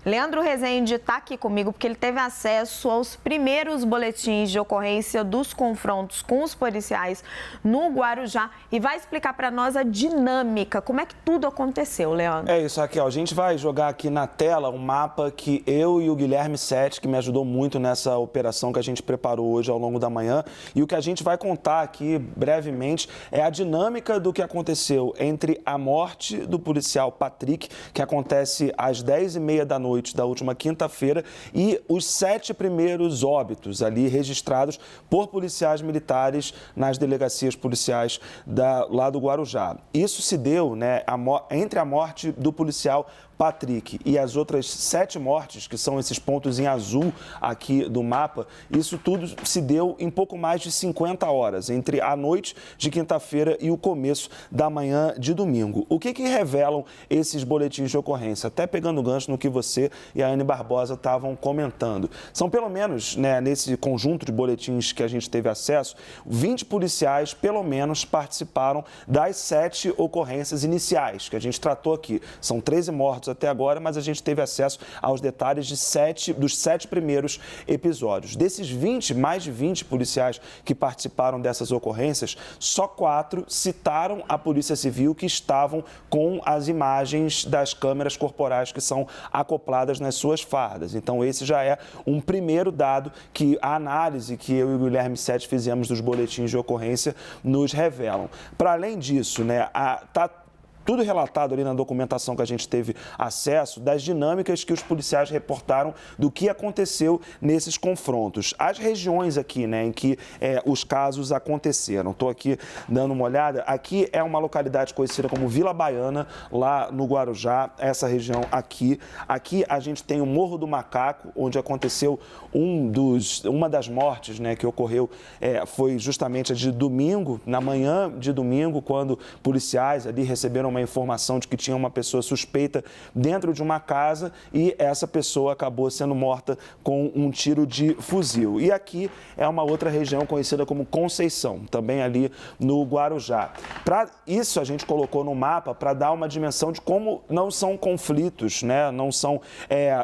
Leandro Rezende está aqui comigo porque ele teve acesso aos primeiros boletins de ocorrência dos confrontos com os policiais no Guarujá e vai explicar para nós a dinâmica, como é que tudo aconteceu, Leandro. É isso, Raquel. A gente vai jogar aqui na tela um mapa que eu e o Guilherme Sete, que me ajudou muito nessa operação que a gente preparou hoje ao longo da manhã. E o que a gente vai contar aqui brevemente é a dinâmica do que aconteceu entre a morte do policial Patrick, que acontece às 10h30 da noite da última quinta-feira, e os 7 primeiros óbitos ali registrados por policiais militares nas delegacias policiais lá do Guarujá. Isso se deu, né, entre a morte do policial Patrick e as outras 7 mortes, que são esses pontos em azul aqui do mapa, isso tudo se deu em pouco mais de 50 horas, entre a noite de quinta-feira e o começo da manhã de domingo. O que revelam esses boletins de ocorrência? Até pegando gancho no que você e a Anne Barbosa estavam comentando. São pelo menos, né, nesse conjunto de boletins que a gente teve acesso, 20 policiais, pelo menos, participaram das 7 ocorrências iniciais que a gente tratou aqui. São 13 mortos até agora, mas a gente teve acesso aos detalhes dos 7 primeiros episódios. Desses mais de 20 policiais que participaram dessas ocorrências, só 4 citaram a Polícia Civil que estavam com as imagens das câmeras corporais que são acopladas nas suas fardas. Então, esse já é um primeiro dado que a análise que eu e o Guilherme Sete fizemos dos boletins de ocorrência nos revelam. Para além disso, né, tudo relatado ali na documentação que a gente teve acesso das dinâmicas que os policiais reportaram do que aconteceu nesses confrontos. As regiões aqui, né, em que os casos aconteceram. Estou aqui dando uma olhada. Aqui é uma localidade conhecida como Vila Baiana, lá no Guarujá, essa região aqui. Aqui a gente tem o Morro do Macaco, onde aconteceu uma das mortes, né, que ocorreu, foi justamente a de domingo, na manhã de domingo, quando policiais ali receberam uma informação de que tinha uma pessoa suspeita dentro de uma casa e essa pessoa acabou sendo morta com um tiro de fuzil. E aqui é uma outra região conhecida como Conceição, também ali no Guarujá. Para isso a gente colocou no mapa para dar uma dimensão de como não são conflitos, né? Não são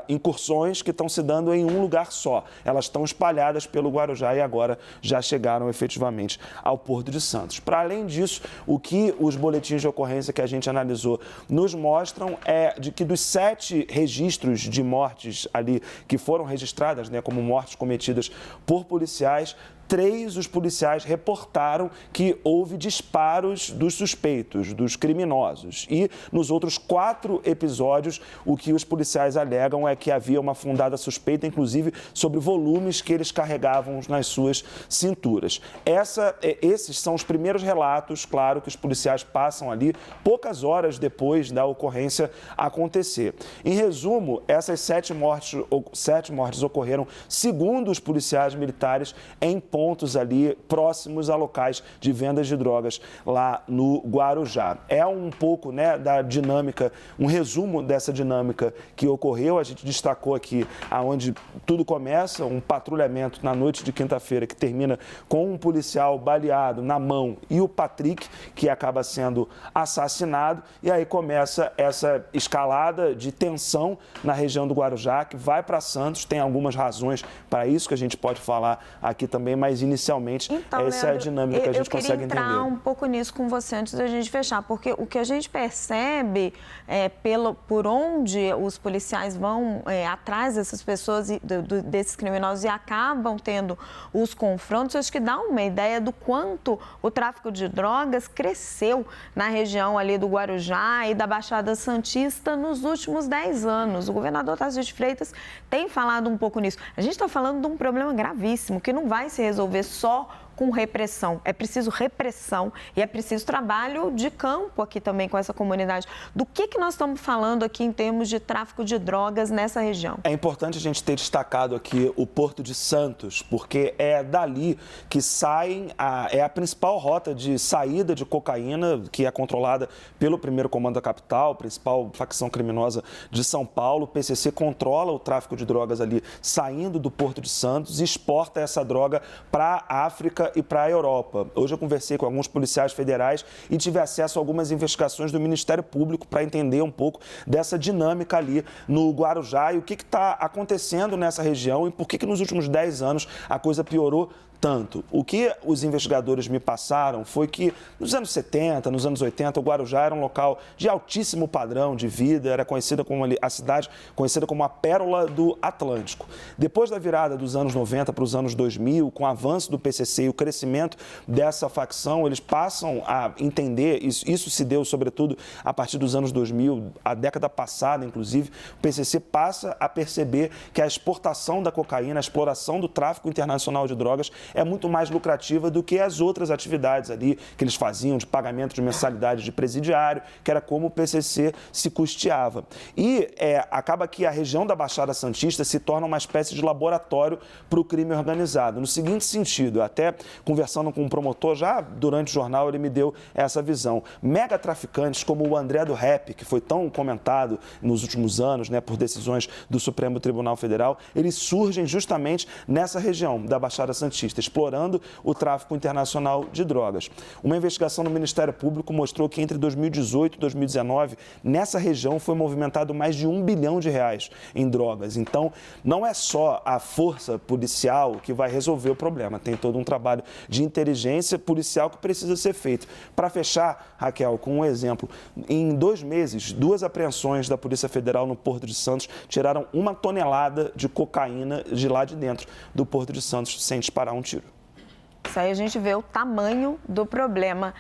incursões que estão se dando em um lugar só. Elas estão espalhadas pelo Guarujá e agora já chegaram efetivamente ao Porto de Santos. Para além disso, o que os boletins de ocorrência que a gente analisou nos mostram de que dos 7 registros de mortes ali que foram registradas, né, como mortes cometidas por policiais, 3 os policiais reportaram que houve disparos dos suspeitos, dos criminosos. E nos outros 4 episódios, o que os policiais alegam é que havia uma fundada suspeita, inclusive sobre volumes que eles carregavam nas suas cinturas. Esses são os primeiros relatos, claro, que os policiais passam ali poucas horas depois da ocorrência acontecer. Em resumo, essas 7 mortes ocorreram, segundo os policiais militares, em pontos ali próximos a locais de vendas de drogas lá no Guarujá. É um pouco, né, da dinâmica, um resumo dessa dinâmica que ocorreu. A gente destacou aqui aonde tudo começa, um patrulhamento na noite de quinta-feira que termina com um policial baleado na mão e o Patrick, que acaba sendo assassinado. E aí começa essa escalada de tensão na região do Guarujá, que vai para Santos. Tem algumas razões para isso que a gente pode falar aqui também, mas inicialmente então, essa Leandro, é a dinâmica que a gente consegue entender. Eu queria entrar um pouco nisso com você antes da gente fechar, porque o que a gente percebe por onde os policiais vão atrás dessas pessoas, desses criminosos e acabam tendo os confrontos, acho que dá uma ideia do quanto o tráfico de drogas cresceu na região ali do Guarujá e da Baixada Santista nos últimos 10 anos. O governador Tarcísio de Freitas tem falado um pouco nisso. A gente está falando de um problema gravíssimo que não vai se resolver só com repressão. É preciso repressão e é preciso trabalho de campo aqui também com essa comunidade. Do que nós estamos falando aqui em termos de tráfico de drogas nessa região? É importante a gente ter destacado aqui o Porto de Santos, porque é dali que é a principal rota de saída de cocaína, que é controlada pelo primeiro comando da capital, principal facção criminosa de São Paulo. O PCC controla o tráfico de drogas ali saindo do Porto de Santos e exporta essa droga para a África África e para a Europa. Hoje eu conversei com alguns policiais federais e tive acesso a algumas investigações do Ministério Público para entender um pouco dessa dinâmica ali no Guarujá e o que está acontecendo nessa região e por que nos últimos 10 anos a coisa piorou tanto. O que os investigadores me passaram foi que nos anos 70, nos anos 80, o Guarujá era um local de altíssimo padrão de vida, era conhecida como a cidade conhecida como a Pérola do Atlântico. Depois da virada dos anos 90 para os anos 2000, com o avanço do PCC e o crescimento dessa facção, eles passam a entender, isso se deu sobretudo a partir dos anos 2000, a década passada inclusive, o PCC passa a perceber que a exportação da cocaína, a exploração do tráfico internacional de drogas é muito mais lucrativa do que as outras atividades ali que eles faziam de pagamento de mensalidade de presidiário, que era como o PCC se custeava. E acaba que a região da Baixada Santista se torna uma espécie de laboratório para o crime organizado. No seguinte sentido, até conversando com um promotor, já durante o jornal ele me deu essa visão. Mega traficantes como o André do Rap, que foi tão comentado nos últimos anos, né, por decisões do Supremo Tribunal Federal, eles surgem justamente nessa região da Baixada Santista, explorando o tráfico internacional de drogas. Uma investigação do Ministério Público mostrou que entre 2018 e 2019, nessa região foi movimentado mais de R$1 bilhão em drogas. Então, não é só a força policial que vai resolver o problema, tem todo um trabalho de inteligência policial que precisa ser feito. Para fechar, Raquel, com um exemplo, em 2 meses, 2 apreensões da Polícia Federal no Porto de Santos tiraram 1 tonelada de cocaína de lá de dentro do Porto de Santos sem disparar um tiro. Isso aí a gente vê o tamanho do problema.